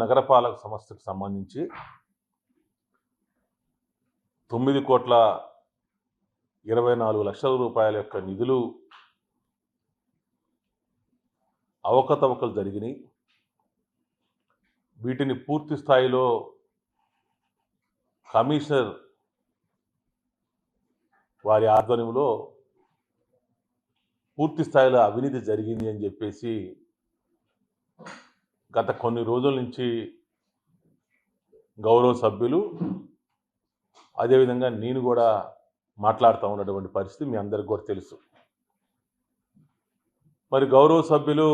నగరపాలక సంస్థకు సంబంధించి 9,24,00,00,000 రూపాయల యొక్క నిధులు అవకతవకలు జరిగినాయి. వీటిని పూర్తి స్థాయిలో కమిషనర్ వారి ఆధ్వర్యంలో పూర్తి స్థాయిలో అవినీతి జరిగింది అని చెప్పేసి గత కొన్ని రోజుల నుంచి గౌరవ సభ్యులు అదేవిధంగా నేను కూడా మాట్లాడుతూ ఉన్నటువంటి పరిస్థితి మీ అందరికీ కూడా తెలుసు. మరి గౌరవ సభ్యులు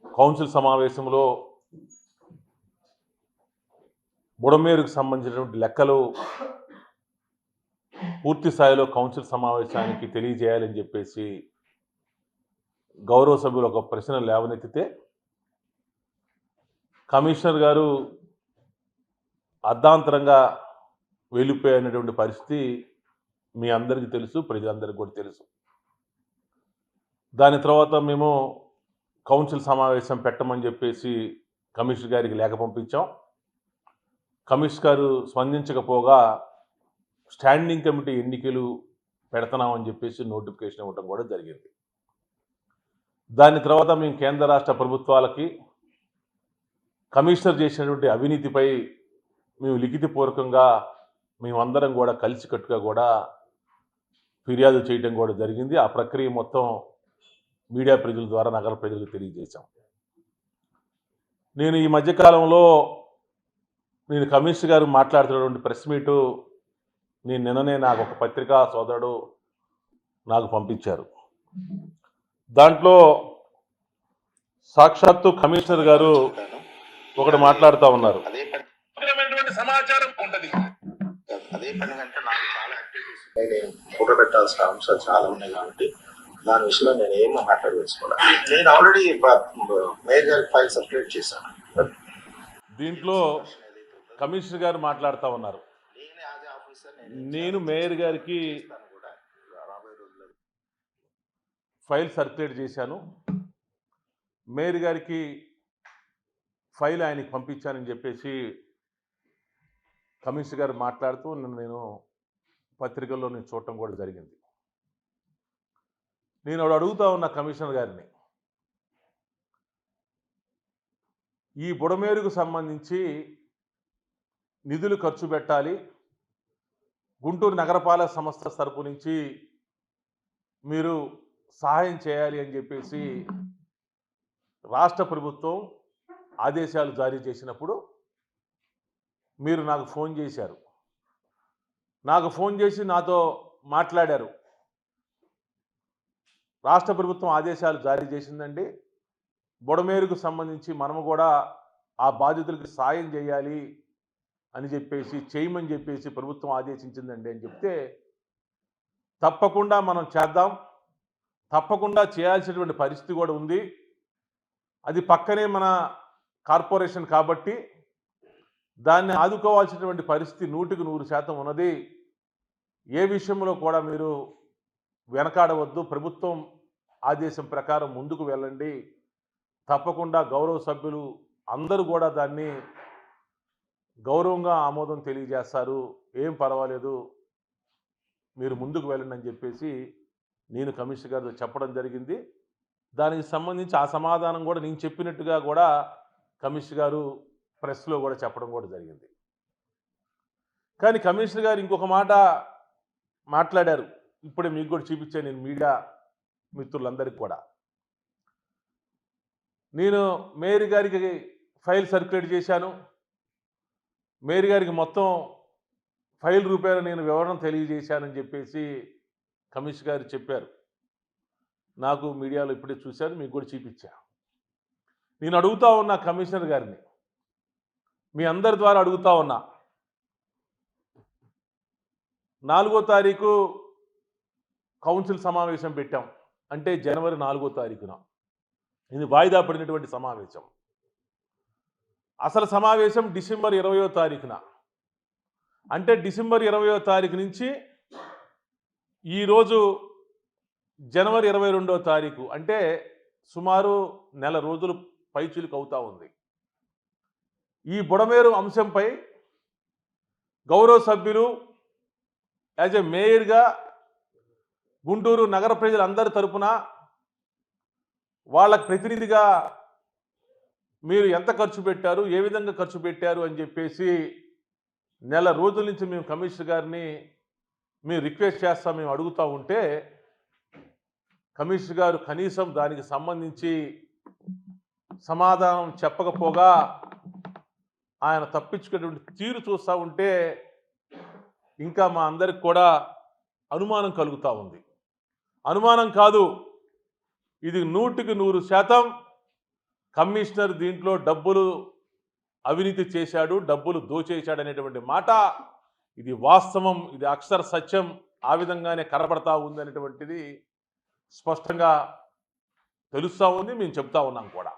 కౌన్సిల్ సమావేశంలో బుడమేరుకు సంబంధించినటువంటి లెక్కలు పూర్తి స్థాయిలో కౌన్సిల్ సమావేశానికి తెలియజేయాలని చెప్పేసి గౌరవ సభ్యులు ఒక ప్రశ్న లేవనెత్తితే కమిషనర్ గారు అర్ధాంతరంగా వెళ్ళిపోయినటువంటి పరిస్థితి మీ అందరికీ తెలుసు, ప్రజలందరికీ కూడా తెలుసు. దాని తర్వాత మేము కౌన్సిల్ సమావేశం పెట్టమని చెప్పేసి కమిషనర్ గారికి లేఖ పంపించాం. కమిషనర్ గారు స్పందించకపోగా స్టాండింగ్ కమిటీ ఎన్నికలు పెడుతున్నామని చెప్పేసి నోటిఫికేషన్ ఇవ్వడం కూడా జరిగింది. దాని తర్వాత మేము కేంద్ర రాష్ట్ర ప్రభుత్వాలకి కమిషనర్ చేసినటువంటి అవినీతిపై మేము లిఖితపూర్వకంగా మేమందరం కూడా కలిసికట్టుగా కూడా ఫిర్యాదు చేయడం కూడా జరిగింది. ఆ ప్రక్రియ మొత్తం మీడియా ప్రజల ద్వారా నగర ప్రజలకు తెలియజేశాం. నేను ఈ మధ్యకాలంలో కమిషనర్ గారు మాట్లాడుతున్నటువంటి ప్రెస్ మీటు నిన్ననే నాకు ఒక పత్రికా సోదరుడు నాకు పంపించారు. దాంట్లో సాక్షాత్తు కమిషనర్ గారు ఒకటి మాట్లాడుతూ ఉన్నారు. సమాచారం ఉంటుంది. అదే పని అంటే నాకు చాలా యాక్టివిటీస్ ఉన్నాయి, నేను ఫోటో పెట్టాల్సిన అంశాలు చాలా ఉన్నాయి కాబట్టి దాని విషయంలో నేను ఏమో మాట్లాడవేసుకోవాలి. నేను ఆల్రెడీ మేయర్ గారికి ఫైల్ సబ్మిట్ చేశాను. దీంట్లో కమిషనర్ గారు మాట్లాడుతూ ఉన్నారు. నేను మేయర్ గారికి ఫైల్ సర్క్యులేట్ చేశాను, మేయర్ గారికి ఫైల్ ఆయనకి పంపించానని చెప్పేసి కమిషనర్ గారు మాట్లాడుతూ నేను పత్రికల్లో చూడటం కూడా జరిగింది. నేను అడుగుతా ఉన్న కమిషనర్ గారిని, ఈ బుడమేరుకు సంబంధించి నిధులు ఖర్చు పెట్టాలి, గుంటూరు నగరపాలక సంస్థ తరపు నుంచి మీరు సహాయం చేయాలి అని చెప్పేసి రాష్ట్ర ప్రభుత్వం ఆదేశాలు జారీ చేసినప్పుడు మీరు నాకు ఫోన్ చేశారు. నాకు ఫోన్ చేసి నాతో మాట్లాడారు. రాష్ట్ర ప్రభుత్వం ఆదేశాలు జారీ చేసిందండి, బుడమేరుకు సంబంధించి మనము కూడా ఆ బాధితులకు సాయం చేయాలి అని చెప్పేసి చేయమని చెప్పేసి ప్రభుత్వం ఆదేశించిందండి అని చెప్తే, తప్పకుండా మనం చేద్దాం, తప్పకుండా చేయాల్సినటువంటి పరిస్థితి కూడా ఉంది, అది పక్కనే మన కార్పొరేషన్ కాబట్టి దాన్ని ఆదుకోవాల్సినటువంటి పరిస్థితి 100% ఉన్నది, ఏ విషయంలో కూడా మీరు వెనకాడవద్దు, ప్రభుత్వం ఆదేశం ప్రకారం ముందుకు వెళ్ళండి, తప్పకుండా గౌరవ సభ్యులు అందరూ కూడా దాన్ని గౌరవంగా ఆమోదం తెలియజేస్తారు, ఏం పర్వాలేదు మీరు ముందుకు వెళ్ళండి అని చెప్పేసి నేను కమిషనర్ గారితో చెప్పడం జరిగింది. దానికి సంబంధించి ఆ సమాధానం కూడా నేను చెప్పినట్టుగా కూడా కమిషనర్ గారు ప్రెస్లో కూడా చెప్పడం కూడా జరిగింది. కానీ కమిషనర్ గారు ఇంకొక మాట మాట్లాడారు, ఇప్పుడే మీకు కూడా చూపించాను నేను మీడియా మిత్రులందరికీ కూడా. నేను మేయర్ గారికి ఫైల్ సర్క్యులేట్ చేశాను, మేయర్ గారికి మొత్తం ఫైల్ రూపాయలు నేను వివరణ తెలియజేశానని చెప్పేసి కమిషనర్ గారు చెప్పారు. నాకు మీడియాలో ఇప్పుడే చూశాను, మీకు కూడా చూపించా. నేను అడుగుతా ఉన్నా కమిషనర్ గారిని, మీ అందరి ద్వారా అడుగుతా ఉన్నా, 4వ తారీఖు కౌన్సిల్ సమావేశం పెట్టాం, అంటే జనవరి 4వ తారీఖున. ఇది వాయిదా పడినటువంటి సమావేశం. అసలు సమావేశం డిసెంబర్ 20వ తారీఖున, అంటే డిసెంబర్ 20వ తారీఖు నుంచి ఈరోజు జనవరి 22వ తారీఖు, అంటే సుమారు నెల రోజులు పైచిలుకు అవుతా ఉంది. ఈ బుడమేరు అంశంపై గౌరవ సభ్యులు యాజ్ ఎ మేయర్గా గుంటూరు నగర ప్రజలందరి తరపున వాళ్ళ ప్రతినిధిగా మీరు ఎంత ఖర్చు పెట్టారు, ఏ విధంగా ఖర్చు పెట్టారు అని చెప్పేసి నెల రోజుల నుంచి మేము కమిషనర్ గారిని మేము రిక్వెస్ట్ చేస్తాం, మేము అడుగుతూ ఉంటే కమిషనర్ గారు కనీసం దానికి సంబంధించి సమాధానం చెప్పకపోగా ఆయన తప్పించుకునేటువంటి తీరు చూస్తూ ఉంటే ఇంకా మా అందరికి కూడా అనుమానం కలుగుతూ ఉంది. అనుమానం కాదు, ఇది 100% కమిషనర్ దీంట్లో డబ్బులు అవినీతి చేశాడు, డబ్బులు దోచేశాడు అనేటువంటి మాట ఇది వాస్తవం, ఇది అక్షర సత్యం, ఆ విధంగానే కనబడతా ఉంది అనేటువంటిది స్పష్టంగా తెలుస్తూ ఉంది. మేము చెప్తా ఉన్నాం కూడా.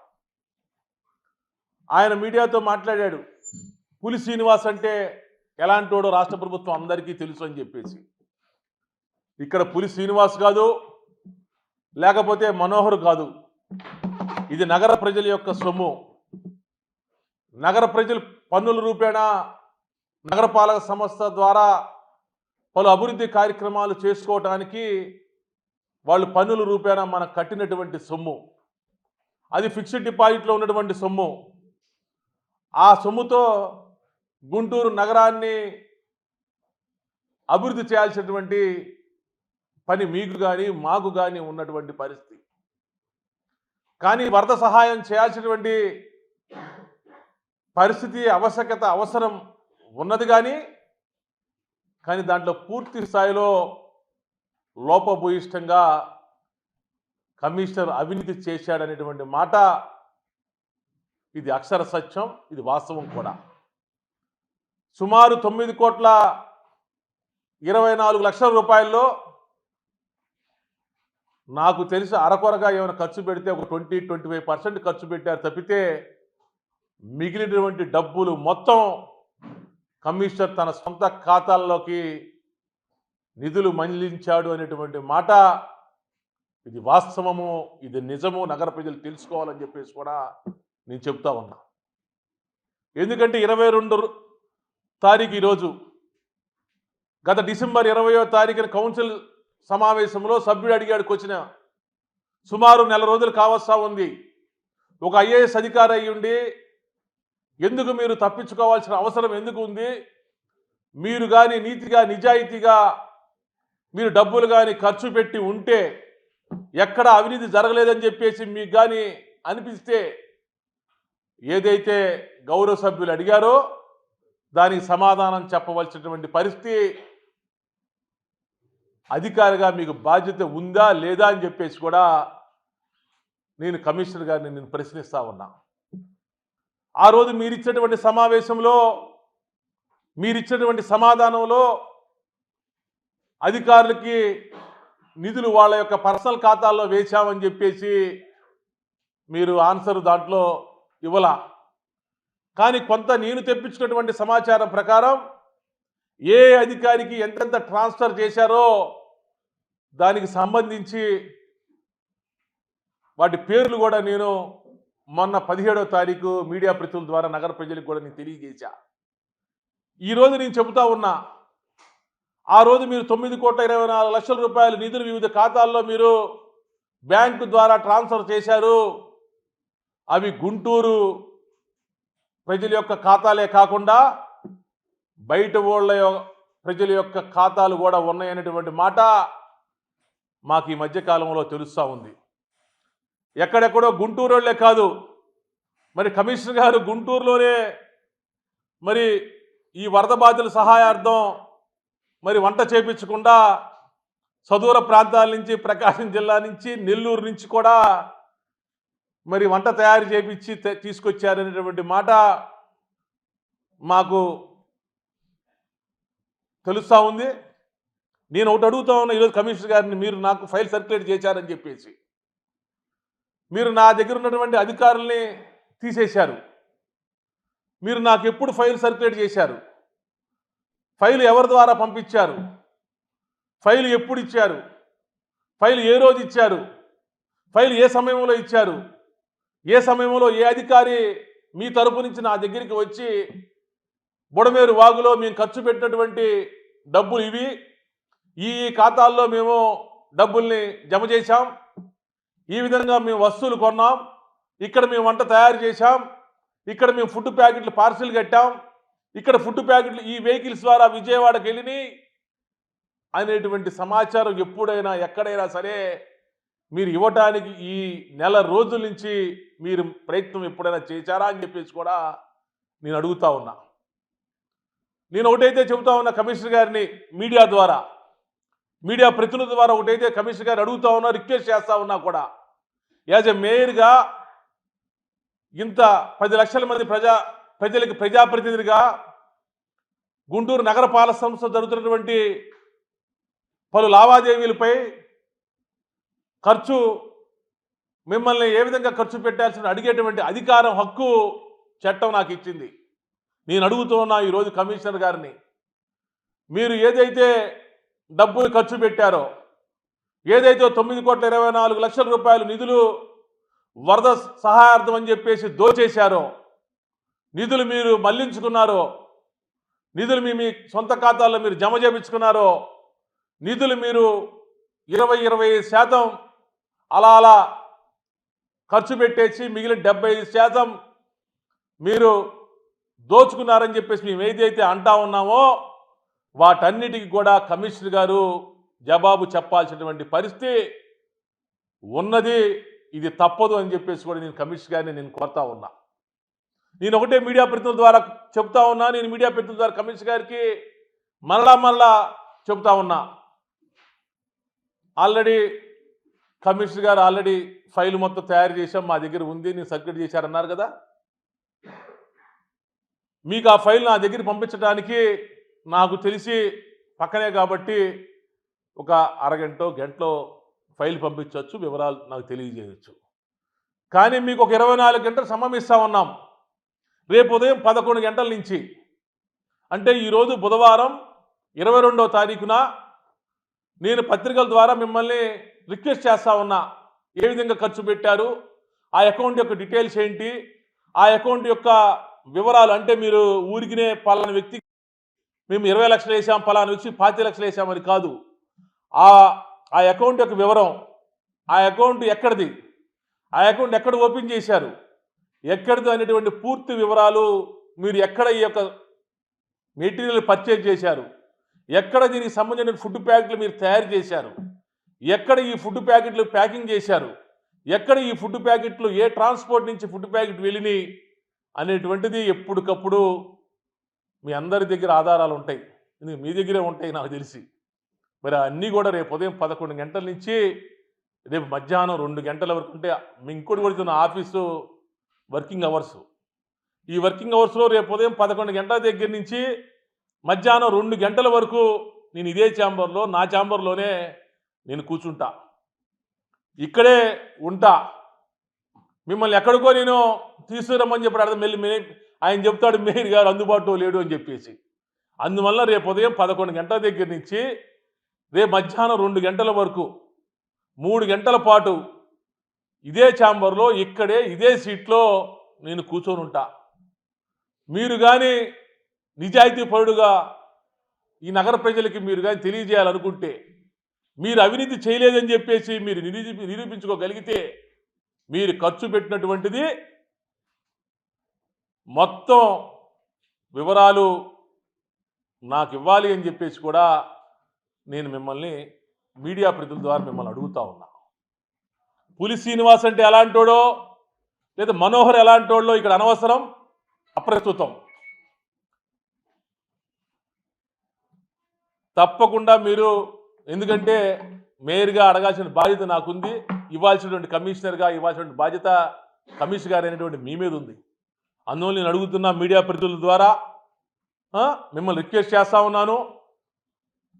ఆయన మీడియాతో మాట్లాడాడు, పులి శ్రీనివాస్ అంటే ఎలాంటోడో రాష్ట్ర ప్రభుత్వం అందరికీ తెలుసు అని చెప్పేసి. ఇక్కడ పులి శ్రీనివాస్ కాదు, లేకపోతే మనోహర్ కాదు, ఇది నగర ప్రజల యొక్క సొమ్ము. నగర ప్రజలు పన్నుల రూపేణా నగరపాలక సంస్థ ద్వారా పలు అభివృద్ధి కార్యక్రమాలు చేసుకోవటానికి వాళ్ళు పన్నుల రూపేణా మనకు కట్టినటువంటి సొమ్ము. అది ఫిక్స్డ్ డిపాజిట్లో ఉన్నటువంటి సొమ్ము. ఆ సొమ్ముతో గుంటూరు నగరాన్ని అభివృద్ధి చేయాల్సినటువంటి పని మీకు కానీ మాకు కానీ ఉన్నటువంటి పరిస్థితి. కానీ వరద సహాయం చేయాల్సినటువంటి పరిస్థితి, ఆవశ్యకత, అవసరం ఉన్నది కానీ దాంట్లో పూర్తి స్థాయిలో లోపభూయిష్టంగా కమిషనర్ అవినీతి చేశాడనేటువంటి మాట ఇది అక్షర సత్యం, ఇది వాస్తవం కూడా. సుమారు 9,24,00,00,000 రూపాయల్లో నాకు తెలిసి అరకొరగా ఏమైనా ఖర్చు పెడితే ఒక 20-25% ఖర్చు పెట్టారు తప్పితే మిగిలినటువంటి డబ్బులు మొత్తం కమిషనర్ తన సొంత ఖాతాల్లోకి నిధులు మళ్లించాడు అనేటువంటి మాట ఇది వాస్తవము, ఇది నిజము, నగర ప్రజలు తెలుసుకోవాలని చెప్పేసి కూడా నేను చెప్తా ఉన్నా. ఎందుకంటే 22 తారీఖు ఈరోజు, గత డిసెంబర్ 20వ తారీఖున కౌన్సిల్ సమావేశంలో సభ్యుడు అడిగాడు క్వశ్చన్. సుమారు నెల రోజులు కావస్తా ఉంది. ఒక ఐఏఎస్ అధికారి అయి ఉండి ఎందుకు మీరు తప్పించుకోవాల్సిన అవసరం ఎందుకు ఉంది? మీరు కానీ నీతిగా నిజాయితీగా మీరు డబ్బులు కానీ ఖర్చు పెట్టి ఉంటే, ఎక్కడ అవినీతి జరగలేదని చెప్పేసి మీకు కానీ అనిపిస్తే ఏదైతే గౌరవ సభ్యులు అడిగారో దానికి సమాధానం చెప్పవలసినటువంటి పరిస్థితి అధికారిగా మీకు బాధ్యత ఉందా లేదా అని చెప్పేసి కూడా నేను కమిషనర్ గారిని నేను ప్రశ్నిస్తా ఉన్నా. ఆ రోజు మీరిచ్చినటువంటి సమావేశంలో మీరిచ్చినటువంటి సమాధానంలో అధికారులకి నిధులు వాళ్ళ యొక్క పర్సనల్ ఖాతాల్లో వేశామని చెప్పేసి మీరు ఆన్సర్ దాంట్లో ఇవ్వలా. కానీ కొంత నేను తెప్పించుకున్నటువంటి సమాచారం ప్రకారం ఏ అధికారికి ఎంతెంత ట్రాన్స్ఫర్ చేశారో దానికి సంబంధించి వాటి పేర్లు కూడా నేను మొన్న 17వ తారీఖు మీడియా ప్రతినిధుల ద్వారా నగర ప్రజలకు కూడా నేను తెలియజేశా. ఈరోజు నేను చెబుతా ఉన్నా, ఆ రోజు మీరు 9,24,00,000 రూపాయలు నిధులు వివిధ ఖాతాల్లో మీరు బ్యాంకు ద్వారా ట్రాన్స్ఫర్ చేశారు. అవి గుంటూరు ప్రజల యొక్క ఖాతాలే కాకుండా బయట వాళ్ళ ప్రజల యొక్క ఖాతాలు కూడా ఉన్నాయనేటువంటి మాట మాకు ఈ మధ్యకాలంలో తెలుస్తూ ఉంది. ఎక్కడెక్కడో గుంటూరు వాళ్ళే కాదు, మరి కమిషనర్ గారు గుంటూరులోనే మరి ఈ వరద బాధితుల సహాయార్థం మరి వంట చేయించకుండా సదూర ప్రాంతాల నుంచి, ప్రకాశం జిల్లా నుంచి, నెల్లూరు నుంచి కూడా మరి వంట తయారు చేయించి తీసుకొచ్చారనేటువంటి మాట మాకు తెలుస్తూ ఉంది. నేను ఒకటి అడుగుతా ఉన్నా ఈరోజు కమిషనర్ గారిని, మీరు నాకు ఫైల్ సర్క్యులేట్ చేశారని చెప్పేసి మీరు నా దగ్గర ఉన్నటువంటి అధికారుల్ని తీసేశారు. మీరు నాకు ఎప్పుడు ఫైల్ సర్క్యులేట్ చేశారు? ఫైల్ ఎవరి ద్వారా పంపించారు? ఫైల్ ఎప్పుడు ఇచ్చారు? ఫైల్ ఏ రోజు ఇచ్చారు? ఫైల్ ఏ సమయంలో ఇచ్చారు? ఏ సమయంలో ఏ అధికారి మీ తరపు నుంచి నా దగ్గరికి వచ్చి బుడమేరు వాగులో మేము ఖర్చు పెట్టినటువంటి డబ్బులు ఇవి, ఈ ఖాతాల్లో మేము డబ్బుల్ని జమ చేశాం, ఈ విధంగా మేము వస్తువులు కొన్నాం, ఇక్కడ మేము వంట తయారు చేశాం, ఇక్కడ మేము ఫుడ్ ప్యాకెట్లు పార్సిల్ కట్టాం, ఇక్కడ ఫుడ్ ప్యాకెట్లు ఈ వెహికల్స్ ద్వారా విజయవాడకి వెళ్ళినాయి అనేటువంటి సమాచారం ఎప్పుడైనా ఎక్కడైనా సరే మీరు ఇవ్వటానికి ఈ నెల రోజుల నుంచి మీరు ప్రయత్నం ఎప్పుడైనా చేశారా అని చెప్పేసి కూడా నేను అడుగుతా ఉన్నా. నేను ఒకటైతే చెబుతా ఉన్నా కమిషనర్ గారిని మీడియా ద్వారా, మీడియా ప్రతినిధి ద్వారా ఒకటైతే కమిషనర్ గారు అడుగుతా ఉన్నా, రిక్వెస్ట్ చేస్తా ఉన్నా కూడా, యాజ్ ఎ మేయర్గా ఇంత 10 లక్షల మంది ప్రజలకు ప్రజాప్రతినిధిగా గుంటూరు నగరపాలక సంస్థ జరుగుతున్నటువంటి పలు లావాదేవీలపై ఖర్చు మిమ్మల్ని ఏ విధంగా ఖర్చు పెట్టాల్సిన అడిగేటువంటి అధికారం, హక్కు చట్టం నాకు ఇచ్చింది. నేను అడుగుతూ ఉన్నా ఈరోజు కమిషనర్ గారిని, మీరు ఏదైతే డబ్బులు ఖర్చు పెట్టారో, ఏదైతే 9,24,00,000 రూపాయలు నిధులు వరద సహాయార్థం అని చెప్పేసి దోచేశారో, నిధులు మీరు మళ్లించుకున్నారో, నిధులు మీ సొంత ఖాతాల్లో మీరు జమ చేయించుకున్నారో, నిధులు మీరు 20% అలా ఖర్చు పెట్టేసి మిగిలిన 75% మీరు దోచుకున్నారని చెప్పేసి మేము ఏదైతే అంటా ఉన్నామో వాటన్నిటికీ కూడా కమిషనర్ గారు జవాబు చెప్పాల్సినటువంటి పరిస్థితి ఉన్నది. ఇది తప్పదు అని చెప్పేసి కూడా నేను కమిషనర్ గారిని నేను కోరుతా ఉన్నా. నేను ఒకటే మీడియా ప్రతినిధుల ద్వారా చెప్తా ఉన్నా, నేను మీడియా ప్రతినిధుల ద్వారా కమిషనర్ గారికి మరలా చెప్తా ఉన్నా. ఆల్రెడీ కమిషనర్ గారు ఆల్రెడీ ఫైల్ మొత్తం తయారు చేశాం, మా దగ్గర ఉంది, నేను సర్క్యులేట్ చేశారన్నారు కదా. మీకు ఆ ఫైల్ నా దగ్గర పంపించడానికి నాకు తెలిసి పక్కనే కాబట్టి ఒక అరగంటో గంటలో ఫైల్ పంపించవచ్చు, వివరాలు నాకు తెలియజేయచ్చు. కానీ మీకు ఒక 24 గంటలు సమయం ఇస్తా ఉన్నాం. రేపు ఉదయం 11 గంటల నుంచి, అంటే ఈరోజు బుధవారం 22వ తారీఖున నేను పత్రికల ద్వారా మిమ్మల్ని రిక్వెస్ట్ చేస్తా ఉన్నా, ఏ విధంగా ఖర్చు పెట్టారు, ఆ అకౌంట్ యొక్క డీటెయిల్స్ ఏంటి, ఆ అకౌంట్ యొక్క వివరాలు. అంటే మీరు ఊరికినే పలానా వ్యక్తి మేము 20 లక్షలు వేసాం, పలానా వ్యక్తి 25 లక్షలు వేసామని కాదు. ఆ అకౌంట్ యొక్క వివరం, ఆ అకౌంట్ ఎక్కడిది, ఆ అకౌంట్ ఎక్కడ ఓపెన్ చేశారు, ఎక్కడిది అనేటువంటి పూర్తి వివరాలు, మీరు ఎక్కడ ఈ యొక్క మెటీరియల్ పర్చేజ్ చేశారు, ఎక్కడ దీనికి సంబంధించిన ఫుడ్ ప్యాకెట్లు మీరు తయారు చేశారు, ఎక్కడ ఈ ఫుడ్ ప్యాకెట్లు ప్యాకింగ్ చేశారు, ఎక్కడ ఈ ఫుడ్ ప్యాకెట్లు ఏ ట్రాన్స్పోర్ట్ నుంచి ఫుడ్ ప్యాకెట్ వెళ్ళినాయి అనేటువంటిది ఎప్పటికప్పుడు మీ అందరి దగ్గర ఆధారాలు ఉంటాయి. మీ దగ్గరే ఉంటాయి నాకు తెలిసి. మరి అన్నీ కూడా రేపు ఉదయం 11 గంటల నుంచి రేపు మధ్యాహ్నం 2 గంటల వరకు, అంటే మీ ఇంకోటి కొడుతున్న ఆఫీసు వర్కింగ్ అవర్స్, ఈ వర్కింగ్ అవర్స్లో రేపు ఉదయం 11 గంటల దగ్గర నుంచి మధ్యాహ్నం 2 గంటల వరకు నేను ఇదే ఛాంబర్లో, నా ఛాంబర్లోనే నేను కూర్చుంటా, ఇక్కడే ఉంటా. మిమ్మల్ని ఎక్కడికో నేను తీసుకురమ్మని చెప్పాడు అర్థం, మళ్ళీ ఆయన చెప్తాడు మేయర్ గారు అందుబాటులో లేడు అని చెప్పేసి. అందువల్ల రేపు ఉదయం 11 గంటల దగ్గర నుంచి రేపు మధ్యాహ్నం 2 గంటల వరకు 3 గంటల పాటు ఇదే ఛాంబర్లో, ఇక్కడే ఇదే సీట్లో నేను కూర్చొని ఉంటా. మీరు కానీ నిజాయితీ పరుడుగా ఈ నగర ప్రజలకి మీరు కానీ తెలియజేయాలనుకుంటే, మీరు అవినీతి చేయలేదని చెప్పేసి మీరు నిరూపించుకోగలిగితే, మీరు ఖర్చు పెట్టినటువంటిది మొత్తం వివరాలు నాకు ఇవ్వాలి అని చెప్పేసి కూడా నేను మిమ్మల్ని మీడియా ప్రతినిధుల ద్వారా మిమ్మల్ని అడుగుతా ఉన్నా. పులి శ్రీనివాస్ అంటే ఎలాంటోడో లేదా మనోహర్ ఎలాంటోడో ఇక్కడ అనవసరం, అప్రస్తుతం. తప్పకుండా మీరు, ఎందుకంటే మేయర్గా అడగాల్సిన బాధ్యత నాకుంది, ఇవ్వాల్సినటువంటి కమిషనర్గా ఇవ్వాల్సినటువంటి బాధ్యత కమిషనర్ గారు అనేటువంటి మీ మీద ఉంది. అందువల్ల నేను అడుగుతున్నా మీడియా ప్రతినిధుల ద్వారా మిమ్మల్ని రిక్వెస్ట్ చేస్తా ఉన్నాను,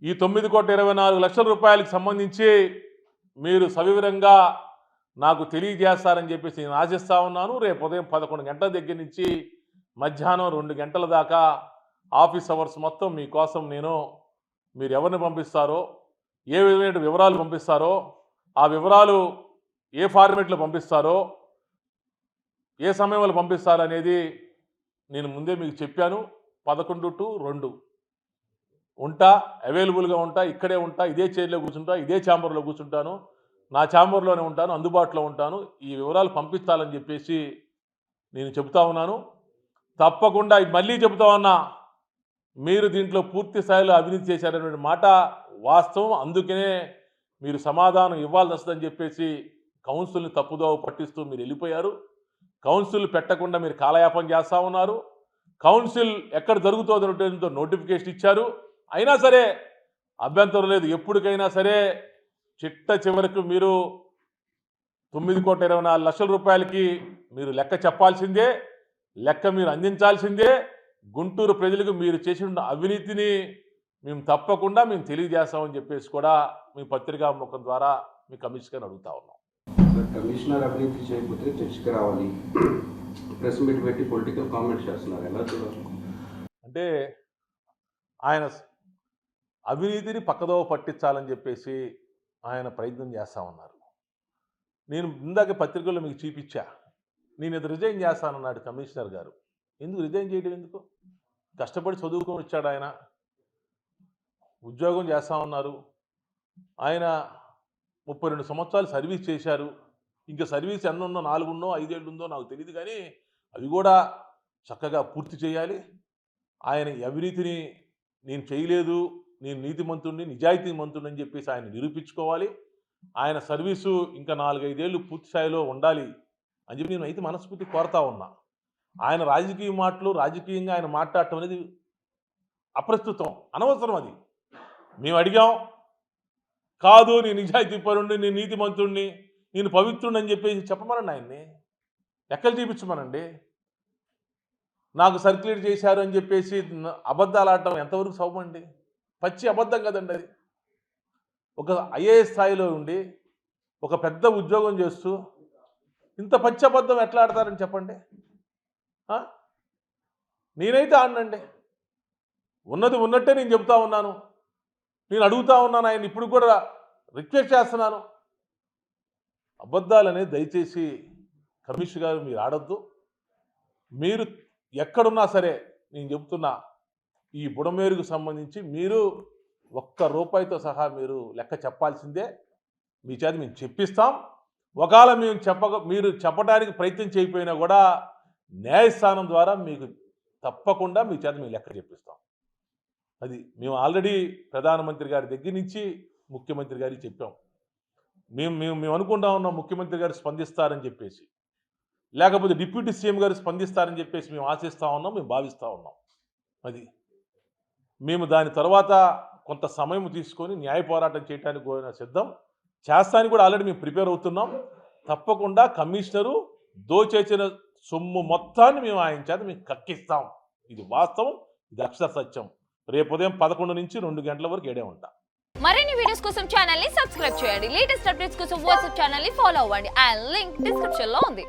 ఈ 9,24,00,000 రూపాయలకు సంబంధించి మీరు సవివరంగా నాకు తెలియజేస్తారని చెప్పేసి నేను ఆశిస్తా ఉన్నాను. రేపు ఉదయం 11 గంటల దగ్గర నుంచి మధ్యాహ్నం 2 గంటల దాకా ఆఫీస్ అవర్స్ మొత్తం మీకోసం నేను, మీరు ఎవరిని పంపిస్తారో, ఏ విధమైన వివరాలు పంపిస్తారో, ఆ వివరాలు ఏ ఫార్మేట్లో పంపిస్తారో, ఏ సమయంలో పంపిస్తారనేది నేను ముందే మీకు చెప్పాను. 11 to 2 ఉంటా, అవైలబుల్గా ఉంటా, ఇక్కడే ఉంటా, ఇదే చైర్లో కూర్చుంటా, ఇదే ఛాంబర్లో కూర్చుంటాను, నా ఛాంబర్లోనే ఉంటాను, అందుబాటులో ఉంటాను. ఈ వివరాలు పంపించాలని చెప్పేసి నేను చెబుతా ఉన్నాను. తప్పకుండా మళ్ళీ చెబుతా ఉన్నా, మీరు దీంట్లో పూర్తి స్థాయిలో అవినీతి చేశారనే మాట వాస్తవం. అందుకనే మీరు సమాధానం ఇవ్వాల్సి వస్తుందని చెప్పేసి కౌన్సిల్ని తప్పుదోవ పట్టిస్తూ మీరు వెళ్ళిపోయారు. కౌన్సిల్ పెట్టకుండా మీరు కాలయాపన చేస్తూ ఉన్నారు. కౌన్సిల్ ఎక్కడ జరుగుతుందో నోటిఫికేషన్ ఇచ్చారు. అయినా సరే అభ్యంతరం లేదు. ఎప్పటికైనా సరే చిట్ట చివరికి మీరు 9,24,00,000 రూపాయలకి మీరు లెక్క చెప్పాల్సిందే, లెక్క మీరు అందించాల్సిందే. గుంటూరు ప్రజలకు మీరు చేసిన అవినీతిని మేము తప్పకుండా తెలియజేస్తామని చెప్పేసి కూడా మీ పత్రికా ముఖం ద్వారా మీ కమిషనర్ అడుగుతా ఉన్నాం. కమిషనర్ అవినీతి చేయకపోతే చర్చకి రావాలి, ప్రెస్ మీట్ పెట్టి పొలిటికల్ కామెంట్స్ చేస్తున్నారు, ఎలా చూడాలి? అంటే ఆయన అవినీతిని పక్కదోవ పట్టించాలని చెప్పేసి ఆయన ప్రయత్నం చేస్తూ ఉన్నారు. నేను ఇందాక పత్రికల్లో మీకు చూపించా, నేను ఇది రిజైన్ చేస్తానన్నాడు కమిషనర్ గారు. ఎందుకు రిజైన్ చేయడం ఎందుకు? కష్టపడి చదువుకొని వచ్చాడు ఆయన, ఉద్యోగం చేస్తూ ఉన్నారు. ఆయన 32 సంవత్సరాలు సర్వీస్ చేశారు. ఇంకా సర్వీస్ ఎన్నున్నో 4 ఉన్నో 5 ఏళ్ళు ఉందో నాకు తెలియదు, కానీ అవి కూడా చక్కగా పూర్తి చేయాలి. ఆయన అవినీతిని నేను చేయలేదు, నేను నీతిమంతుడిని, నిజాయితీమంతుడిని అని చెప్పేసి ఆయన నిరూపించుకోవాలి. ఆయన సర్వీసు ఇంకా 4-5 ఏళ్ళు పూర్తి స్థాయిలో ఉండాలి అని చెప్పి నేను అయితే మనస్ఫూర్తి కోరుతా ఉన్నా. ఆయన రాజకీయ మాటలు రాజకీయంగా ఆయన మాట్లాడటం అనేది అప్రస్తుతం, అనవసరం. అది మేము అడిగాం. కాదు, నేను నిజాయితీ పరుణ్ణి, నేను నీతిమంతుడిని, నేను పవిత్రుడిని అని చెప్పేసి చెప్పమనండి. ఆయన్ని ఎక్కలు చూపించమనండి. నాకు సర్క్యులేట్ చేశారు అని చెప్పేసి అబద్ధాలు ఆడటం ఎంతవరకు సౌమండి? పచ్చి అబద్ధం కదండి అది. ఒక ఐఏఎస్ స్థాయిలో ఉండి ఒక పెద్ద ఉద్యోగం చేస్తూ ఇంత పచ్చి అబద్ధం ఎట్లా ఆడతారని చెప్పండి. నేనైతే ఆడనండి. ఉన్నది ఉన్నట్టే నేను చెబుతా ఉన్నాను. నేను అడుగుతా ఉన్నాను, ఆయన ఇప్పుడు కూడా రిక్వెస్ట్ చేస్తున్నాను. అబద్ధాలు అనేది దయచేసి కమిషనర్ గారు మీరు ఆడొద్దు. మీరు ఎక్కడున్నా సరే నేను చెబుతున్నా, ఈ బుడమేరుకు సంబంధించి మీరు ₹1 సహా మీరు లెక్క చెప్పాల్సిందే. మీ చేత మేము చెప్పిస్తాం. ఒకవేళ మీరు చెప్పడానికి ప్రయత్నం చేయకపోయినా కూడా న్యాయస్థానం ద్వారా మీకు తప్పకుండా మీ చేత మేము లెక్క చెప్పిస్తాం. అది మేము ఆల్రెడీ ప్రధానమంత్రి గారి దగ్గర నుంచి ముఖ్యమంత్రి గారికి చెప్పాం. మేము అనుకుంటా ఉన్నాం ముఖ్యమంత్రి గారు స్పందిస్తారని చెప్పేసి, లేకపోతే డిప్యూటీ సీఎం గారు స్పందిస్తారని చెప్పేసి మేము ఆశిస్తూ ఉన్నాం, మేము భావిస్తూ ఉన్నాం. అది మేము దాని తర్వాత కొంత సమయం తీసుకొని న్యాయ పోరాటం చేయడానికి కూడా సిద్ధం చేస్తానికి కూడా ఆల్రెడీ మేము ప్రిపేర్ అవుతున్నాం. తప్పకుండా కమిషనరు దోచేసిన సొమ్ము మొత్తాన్ని మేము ఆయన చేత మేము కక్కిస్తాం. ఇది వాస్తవం, ఇది అక్షర సత్యం. రేపు ఉదయం 11 నుంచి 2 గంటల వరకు ఏడే ఉంటా. మరిన్ని వీడియోస్ కోసం ఛానల్ ని సబ్స్క్రైబ్ చేయండి. లేటెస్ట్ అప్డేట్స్ కోసం వాట్సాప్ ఛానల్ ని ఫాలో అవ్వండి. ఆ లింక్ డిస్క్రిప్షన్ లో ఉంది.